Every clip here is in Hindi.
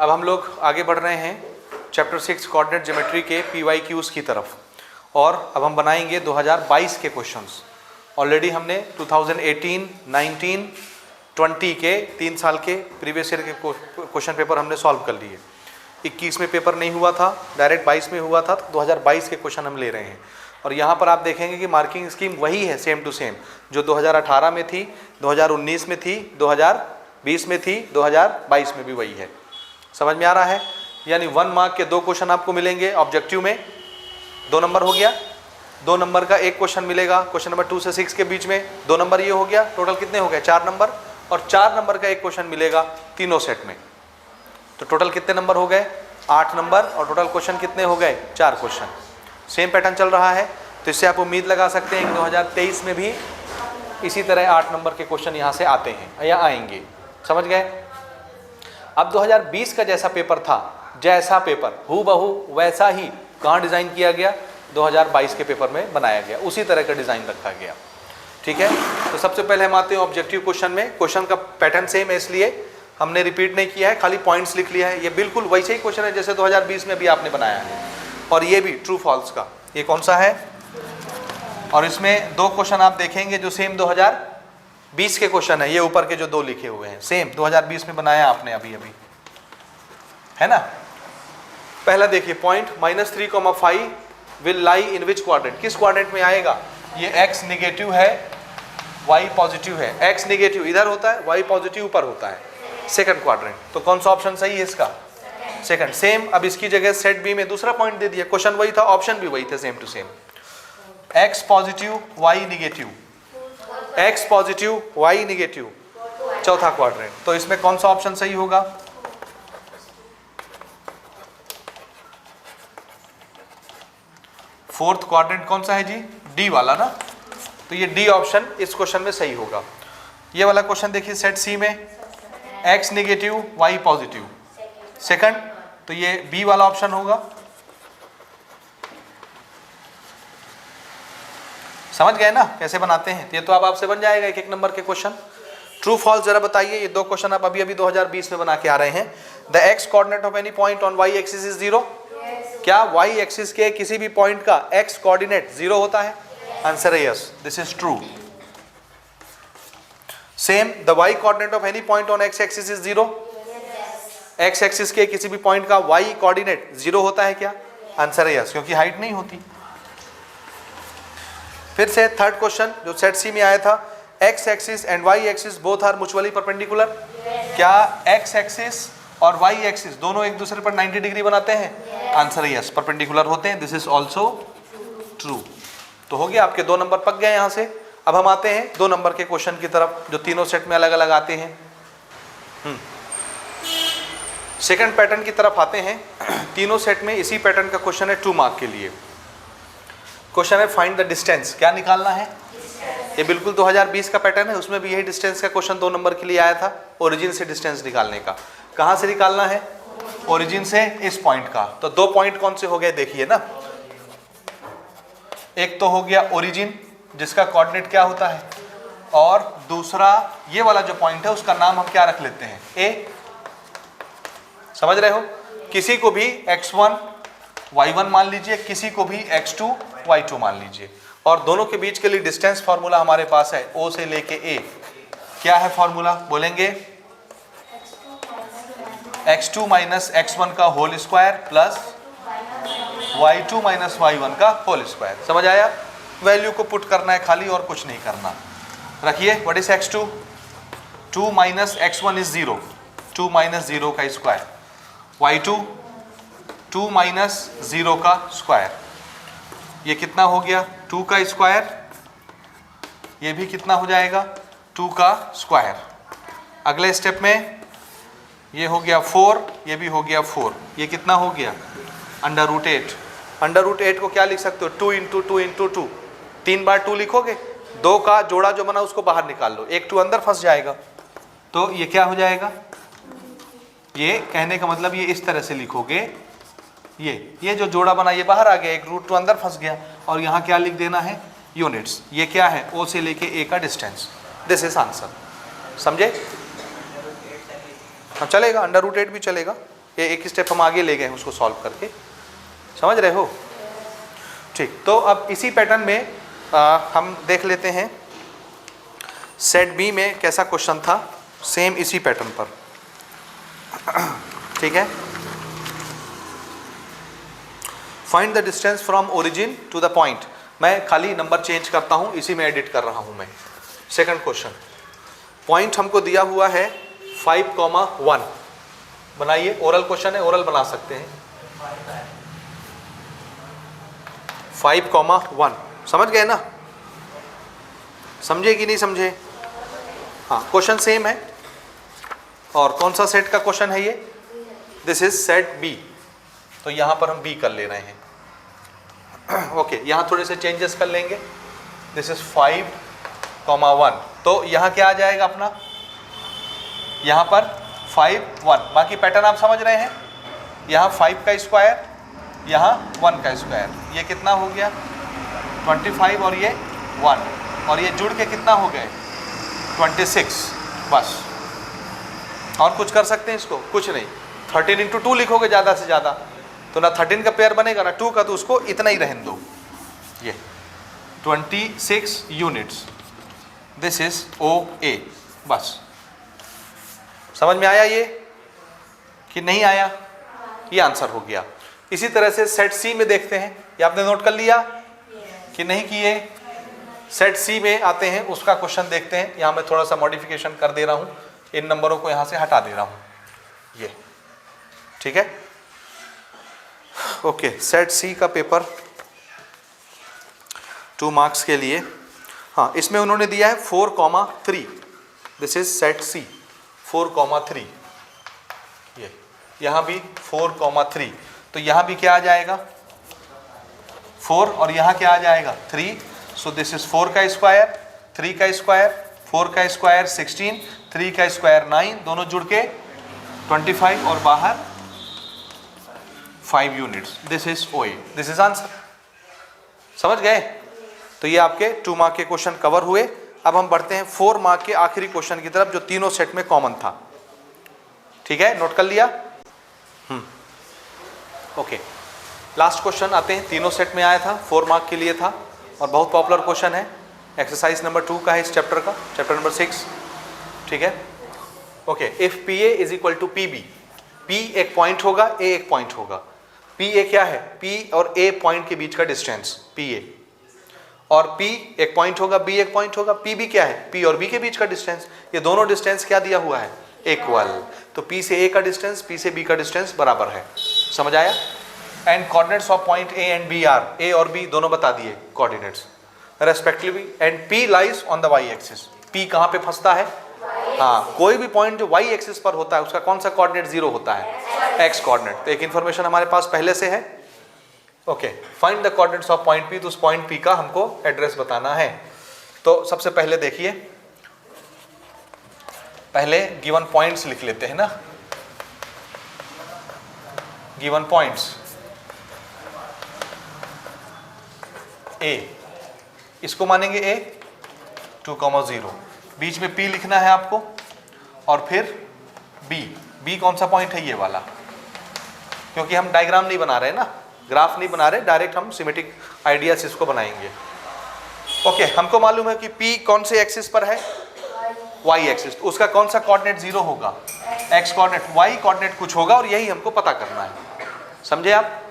अब हम लोग आगे बढ़ रहे हैं चैप्टर 6 कोऑर्डिनेट ज्योमेट्री के PYQs की तरफ, और अब हम बनाएंगे 2022 के क्वेश्चंस। ऑलरेडी हमने 2018, 19, 20 के 3 साल के प्रीवियस ईयर के क्वेश्चन पेपर हमने सॉल्व कर लिए। 21 में पेपर नहीं हुआ था, डायरेक्ट 22 में हुआ था, तो 2022 के क्वेश्चन हम ले रहे हैं। और यहाँ पर आप देखेंगे कि मार्किंग स्कीम वही है, सेम टू सेम, जो 2018 में थी, 2019 में थी, 2020 में थी, 2022 में भी वही है। समझ में आ रहा है? यानी 1 मार्क के 2 क्वेश्चन आपको मिलेंगे ऑब्जेक्टिव में, 2 नंबर हो गया। 2 नंबर का एक क्वेश्चन मिलेगा क्वेश्चन नंबर 2 से 6 के बीच में, 2 नंबर ये हो गया। टोटल कितने हो गए? 4 नंबर। और 4 नंबर का एक क्वेश्चन मिलेगा तीनों सेट में, तो टोटल कितने नंबर हो गए? 8 नंबर। और टोटल क्वेश्चन कितने हो गए? 4 क्वेश्चन। सेम पैटर्न चल रहा है, तो इससे आप उम्मीद लगा सकते हैं कि 2023 में भी इसी तरह 8 नंबर के क्वेश्चन यहाँ से आते हैं या आएंगे। समझ गए? अब 2020 का जैसा पेपर था, जैसा पेपर हूबहू वैसा ही कहाँ डिज़ाइन किया गया? 2022 के पेपर में बनाया गया, उसी तरह का डिज़ाइन रखा गया। ठीक है, तो सबसे पहले हम आते हैं ऑब्जेक्टिव क्वेश्चन में। क्वेश्चन का पैटर्न सेम है, इसलिए हमने रिपीट नहीं किया है, खाली पॉइंट्स लिख लिया है। ये बिल्कुल वैसे ही क्वेश्चन है जैसे 2020 में भी आपने बनाया है। और ये भी ट्रू फॉल्स का, ये कौन सा है? और इसमें 2 क्वेश्चन आप देखेंगे जो सेम 2020 के क्वेश्चन है। ये ऊपर के जो 2 लिखे हुए हैं सेम 2020 में बनाया आपने अभी अभी, है ना? पहला देखिए point, -3,5 will lie in which quadrant? किस क्वाड्रेंट में आएगा? ये x निगेटिव है, y पॉजिटिव है। x निगेटिव इधर होता है, y पॉजिटिव ऊपर होता है, सेकंड क्वाड्रेंट। तो कौन सा ऑप्शन सही है इसका? सेकंड। सेम, अब इसकी जगह सेट बी में दूसरा पॉइंट दे दिया। क्वेश्चन वही था, ऑप्शन भी वही थे, same to same. x positive, y negative, x positive, y negative, चौथा क्वाड्रेंट। तो इसमें कौन सा ऑप्शन सही होगा? फोर्थ क्वाड्रेंट कौन सा है जी? डी वाला ना। तो ये डी ऑप्शन इस क्वेश्चन में सही होगा। ये वाला क्वेश्चन देखिए सेट सी में, x negative, y positive, second. तो ये बी वाला ऑप्शन होगा। समझ गए ना कैसे बनाते हैं? ये तो अब आपसे बन जाएगा एक नंबर के क्वेश्चन। ट्रू फॉल्स जरा बताइए। ये 2 क्वेश्चन आप अभी 2020 में बना के आ रहे हैं। The x coordinate of any point on y axis is 0। क्या y एक्सिस के किसी भी पॉइंट का x कोऑर्डिनेट 0 होता है? आंसर है yes, this is true. Same, the y coordinate of any point on x axis is 0। x axis के किसी भी पॉइंट का y कोऑर्डिनेट 0 होता है क्या? आंसर है यस, क्योंकि हाइट नहीं होती। फिर से थर्ड क्वेश्चन जो सेट सी में आया था, x axis and y axis both are mutually perpendicular. क्या x एक्सिस और y एक्सिस दोनों एक दूसरे पर 90 डिग्री बनाते हैं? आंसर है यस, परपेंडिकुलर होते हैं। This is also true. तो हो गया, आपके 2 नंबर पक गए यहाँ से। अब हम आते हैं 2 नंबर के क्वेश्चन की तरफ जो तीनों सेट में अलग अलग आते हैं। सेकंड पैटर्न की तरफ आते हैं। तीनों सेट में इसी पैटर्न का क्वेश्चन है 2 मार्क के लिए। क्वेश्चन है फाइंड द डिस्टेंस। क्या निकालना है? ये बिल्कुल 2020 का पैटर्न है, उसमें भी यही डिस्टेंस का क्वेश्चन 2 नंबर के लिए आया था, ओरिजिन से डिस्टेंस निकालने का। कहाँ से निकालना है? ओरिजिन से इस पॉइंट का। तो 2 पॉइंट कौन से हो गए देखिए ना। एक तो हो गया ओरिजिन जिसका कोऑर्डिनेट क्या होता है, और दूसरा ये वाला जो पॉइंट है उसका नाम हम क्या रख लेते हैं? ए। समझ रहे हो? किसी को भी x1 y1 मान लीजिए, किसी को भी x2 y2 मान लीजिए, और दोनों के बीच के लिए डिस्टेंस फार्मूला हमारे पास है O से लेके A। क्या है फार्मूला? बोलेंगे x2 माइनस x1 का whole square plus y2 minus y1 का होल स्क्वायर। समझ आया? वैल्यू को पुट करना है खाली, और कुछ नहीं करना। रखिए, what is x2? 2 minus x1 is 0, 2 minus 0 का स्क्वायर, y2 2 माइनस 0 का स्क्वायर। ये कितना हो गया? 2 का स्क्वायर। ये भी कितना हो जाएगा? 2 का स्क्वायर। अगले स्टेप में ये हो गया 4, ये भी हो गया 4। ये कितना हो गया? √8। √8 को क्या लिख सकते हो? 2 इंटू 2 इंटू 2। 3 बार 2 लिखोगे, 2 का जोड़ा जो बना उसको बाहर निकाल लो, एक 2 अंदर फंस जाएगा। तो ये क्या हो जाएगा? ये कहने का मतलब ये इस तरह से लिखोगे, ये जो जोड़ा बना ये बाहर आ गया, एक √2 अंदर फंस गया, और यहाँ क्या लिख देना है? यूनिट्स। ये क्या है? O से लेके A का डिस्टेंस। This is answer. समझे? हाँ चलेगा, √8 भी चलेगा, ये एक स्टेप हम आगे ले गए हैं उसको सॉल्व करके, समझ रहे हो? ठीक, तो अब इसी पैटर्न में हम देख लेते हैं सेट बी में कैसा क्वेश्चन था, सेम इसी पैटर्न पर। ठीक है, find the distance from origin to the point. मैं खाली नंबर चेंज करता हूं, इसी में एडिट कर रहा हूं मैं। सेकंड क्वेश्चन, पॉइंट हमको दिया हुआ है 5,1। बनाइए, ओरल क्वेश्चन है, ओरल बना सकते हैं। 5,1 समझ गए ना? समझे कि नहीं समझे? हाँ, क्वेश्चन सेम है। और कौन सा सेट का क्वेश्चन है ये? दिस इज सेट बी, तो यहां पर हम बी कर ले रहे हैं। ओके, यहां थोड़े से चेंजेस कर लेंगे। दिस इज 5,1, तो यहां क्या आ जाएगा अपना? यहां पर 5,1। बाकी पैटर्न आप समझ रहे हैं। यहां 5 का स्क्वायर, यहां 1 का स्क्वायर, ये कितना हो गया? 25 और ये 1, और ये जुड़ के कितना हो गए? 26। बस, और कुछ कर सकते हैं इसको? कुछ नहीं। 13 इंटू 2 लिखोगे ज़्यादा से ज़्यादा, तो ना 13 का पेयर बनेगा ना 2 का, तो उसको इतना ही रहने दो। ये 26 यूनिट्स, दिस इज OA। बस, समझ में आया ये कि नहीं आया? ये आंसर हो गया। इसी तरह से सेट सी में देखते हैं। ये आपने नोट कर लिया कि नहीं किए? सेट सी में आते हैं, उसका क्वेश्चन देखते हैं। यहाँ मैं थोड़ा सा मॉडिफिकेशन कर दे रहा हूँ, इन नंबरों को यहाँ से हटा दे रहा हूँ, ये ठीक है। ओके, सेट सी का पेपर 2 मार्क्स के लिए। हाँ, इसमें उन्होंने दिया है 4,3। दिस इज सेट सी 4,3। ये यहाँ भी 4,3, तो यहाँ भी क्या आ जाएगा? 4, और यहाँ क्या आ जाएगा? 3। सो दिस इज 4 का स्क्वायर, 3 का स्क्वायर, 4 का स्क्वायर 16, 3 का स्क्वायर 9, दोनों जुड़ के 25, और बाहर 5 units. This is OA, this is answer. समझ गए? तो ये आपके 2 मार्क के क्वेश्चन कवर हुए। अब हम बढ़ते हैं 4 मार्क के आखिरी क्वेश्चन की तरफ, जो तीनों सेट में कॉमन था। ठीक है, नोट कर लिया? ओके, लास्ट क्वेश्चन आते हैं, तीनों सेट में आया था, 4 मार्क के लिए था, और बहुत पॉपुलर क्वेश्चन है। एक्सरसाइज नंबर 2 का है इस चैप्टर का, चैप्टर नंबर 6। ठीक है, okay. If PA is equal to PB, P एक पॉइंट होगा, A एक पॉइंट होगा। PA क्या है? P और A पॉइंट के बीच का डिस्टेंस PA, और P एक पॉइंट होगा, B एक पॉइंट होगा। PB क्या है? P और B के बीच का डिस्टेंस। ये दोनों डिस्टेंस क्या दिया हुआ है? इक्वल। तो P से A का डिस्टेंस, P से B का डिस्टेंस बराबर है। समझ आया? And coordinates of point A and B are, A और B दोनों बता दिए coordinates respectively, and P lies on the Y axis. P कहाँ पे फंसता है? हाँ, कोई भी पॉइंट जो Y एक्सिस पर होता है उसका कौन सा कोऑर्डिनेट 0 होता है? X coordinate. तो एक इन्फॉर्मेशन हमारे पास पहले से है। Okay, find the coordinates of point P, तो उस पॉइंट P का हमको एड्रेस बताना है। तो सबसे पहले देखिए, पहले गिवन पॉइंट्स लिख लेते हैं ना। गिवन पॉइंट्स A, इसको मानेंगे A 2,0, बीच में P लिखना है आपको, और फिर B कौन सा पॉइंट है? ये वाला, क्योंकि हम डायग्राम नहीं बना रहे ना, ग्राफ नहीं बना रहे, डायरेक्ट हम सिमेट्रिक आइडिया से इसको बनाएंगे। ओके, हमको मालूम है कि P कौन से एक्सिस पर है? Y axis. उसका कौन सा कोऑर्डिनेट 0 होगा? X coordinate. Y कोऑर्डिनेट कुछ होगा, और यही हमको पता करना है। समझे आप?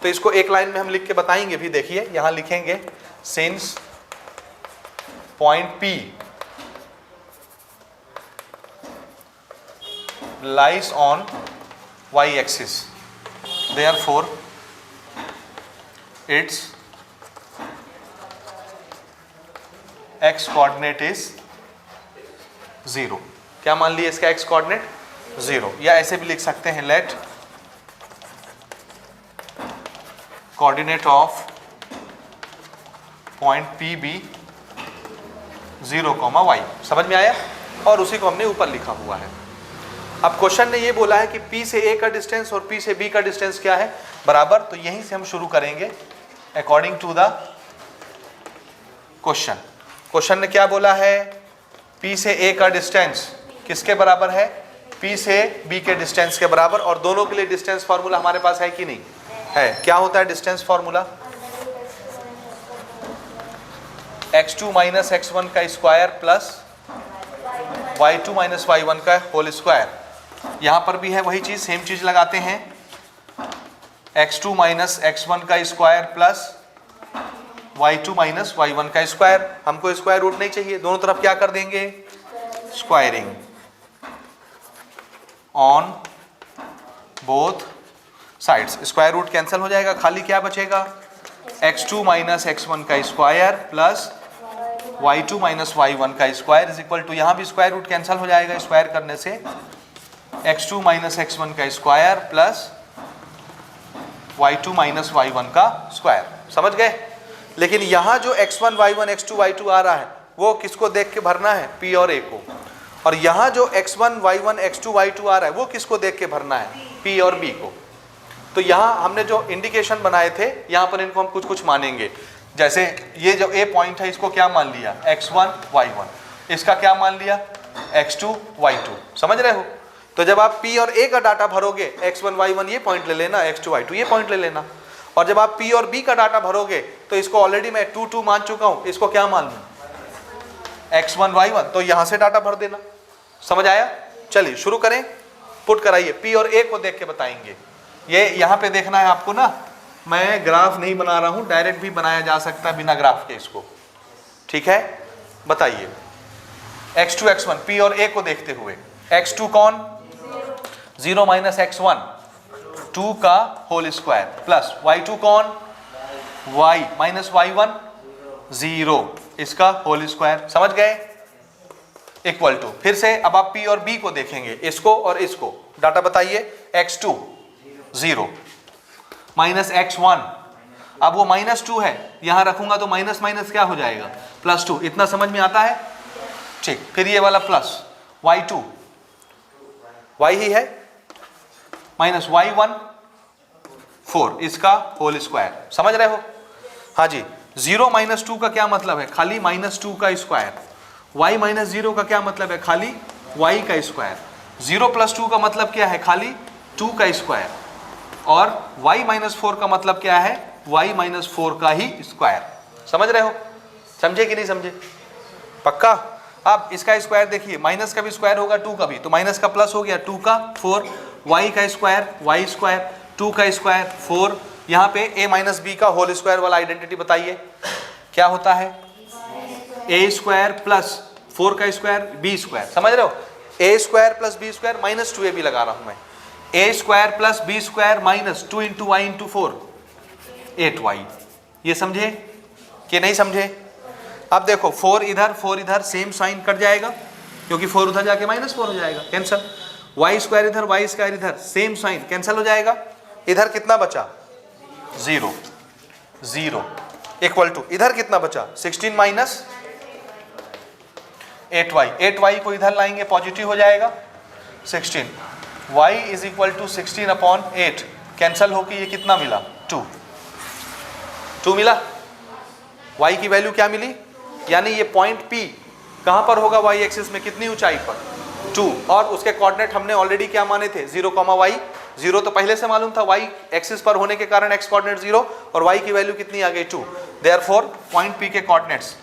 तो इसको एक लाइन में हम लिख के बताएंगे भी। देखिए, यहां लिखेंगे since point P lies on Y axis, therefore its X coordinate is 0। क्या मान लिया इसका X कोऑर्डिनेट? 0। या ऐसे भी लिख सकते हैं, let coordinate of point P be 0, Y। समझ में आया? और उसी को हमने ऊपर लिखा हुआ है। अब क्वेश्चन ने ये बोला है कि P से A का डिस्टेंस और P से B का डिस्टेंस क्या है? बराबर। तो यहीं से हम शुरू करेंगे according to the question. Question ने क्या बोला है? P से A का डिस्टेंस किसके बराबर है? P से B के डिस्टेंस के बराबर, और दोनों के लिए डिस्टेंस फार्मूला हमारे पास है कि नहीं है? क्या होता है distance formula? x2 minus x1 का square plus y2 minus y1 का होल स्क्वायर। यहां पर भी है वही चीज, सेम चीज लगाते हैं, x2 माइनस x1 का square plus y2 minus y1 का स्क्वायर। हमको स्क्वायर रूट नहीं चाहिए, दोनों तरफ क्या कर देंगे? Squaring on both sides. Square root cancel हो जाएगा, खाली क्या बचेगा? x2 माइनस x1 का square plus y2 minus y1 का स्क्वायर इज इक्वल टू, यहां भी स्क्वायर रूट कैंसिल हो जाएगा स्क्वायर करने से, x2 माइनस x1 का square plus y2 minus y1 का स्क्वायर। समझ गए? लेकिन यहां जो x1 y1 x2 y2 आ रहा है वो किसको देख के भरना है? P और A को। और यहां जो x1 y1 x2 y2 आ रहा है वो किसको देख के भरना है? P और B को। तो यहां हमने जो इंडिकेशन बनाए थे, यहां पर इनको हम कुछ कुछ मानेंगे। जैसे ये जो A पॉइंट है इसको क्या मान लिया? x1 y1। इसका क्या मान लिया? x2 y2। समझ रहे हो? तो जब आप P और A का डाटा भरोगे, x1 y1 ये पॉइंट ले लेना, x2 y2 ये पॉइंट ले लेना। और जब आप P और B का डाटा भरोगे तो इसको ऑलरेडी मैं 2 2 मान चुका हूं, इसको क्या मान लूं? x1 y1, तो यहां से डाटा भर देना। समझ आया? चलिए शुरू करें, पुट कराइए। P और A को देख के बताएंगे। ये यहां पे देखना है आपको ना, मैं ग्राफ नहीं बना रहा हूं, डायरेक्ट भी बनाया जा सकता है बिना ग्राफ के इसको। ठीक है, बताइए। x2 x1 P और A को देखते हुए, x2 कौन? 0 माइनस x1 2 का होल स्क्वायर प्लस y2 कौन? y माइनस y1 0 इसका होल स्क्वायर। समझ गए? इक्वल टू, फिर से अब आप P और B को देखेंगे, इसको और इसको। डाटा बताइए। x2 0 माइनस x1, अब वो -2 है, यहां रखूंगा तो माइनस माइनस क्या हो जाएगा? +2। इतना समझ में आता है? ठीक, फिर ये वाला प्लस y2 y ही है माइनस y1 4 इसका होल स्क्वायर। समझ रहे हो? हाँ जी। 0 माइनस 2 का क्या मतलब है? खाली -2 का स्क्वायर। y माइनस 0 का क्या मतलब है? खाली y का स्क्वायर। 0 प्लस 2 का मतलब क्या है? खाली 2 का स्क्वायर। और y माइनस 4 का मतलब क्या है? y माइनस 4 का ही स्क्वायर। समझ रहे हो? समझे कि नहीं समझे? पक्का? अब इसका स्क्वायर देखिए, माइनस का भी स्क्वायर होगा 2 का भी, तो माइनस का प्लस हो गया 2 का 4, y का स्क्वायर y स्क्वायर, 2 का स्क्वायर 4। यहाँ पे a माइनस बी का होल स्क्वायर वाला आइडेंटिटी बताइए क्या होता है? a स्क्वायर प्लस 4 का स्क्वायर b स्क्वायर। समझ रहे हो? a square plus b square minus 2ab लगा रहा हूं मैं। a square plus b square minus 2 into y into 4 8y। ये समझे कि नहीं समझे? अब देखो 4 इधर सेम साइन कट जाएगा, क्योंकि 4 उधर जाके -4 हो जाएगा, कैंसल। y स्क्वायर इधर y स्क्वायर इधर सेम साइन कैंसल हो जाएगा। इधर कितना बचा? 0 0 इक्वल टू इधर कितना बचा? 16 माइनस 8y। 8y को इधर लाएंगे पॉजिटिव हो जाएगा 16। y is equal to 16 upon 8 cancel होके ये कितना मिला? 2 मिला। y की वैल्यू क्या मिली? यानी ये पॉइंट P कहां पर होगा? y एक्सिस में कितनी ऊंचाई पर? 2। और उसके कोऑर्डिनेट हमने ऑलरेडी क्या माने थे? 0, y। 0 तो पहले से मालूम था, y एक्सिस पर होने के कारण x कोऑर्डिनेट 0 और y की वैल्यू कितनी आ गई? 2। देयरफॉर पॉइंट P के coordinates,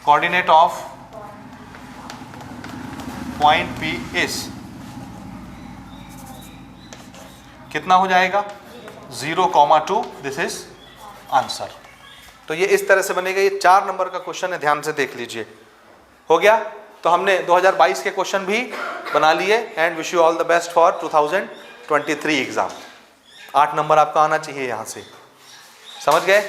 coordinate of point P is कितना हो जाएगा? 0, 2। This is answer. तो ये इस तरह से बनेगा। ये 4 नंबर का क्वेश्चन है, ध्यान से देख लीजिए। हो गया? तो हमने 2022 के क्वेश्चन भी बना लिए। And wish you all the best for 2023 exam. 8 number आपका आना चाहिए यहां से। समझ गए?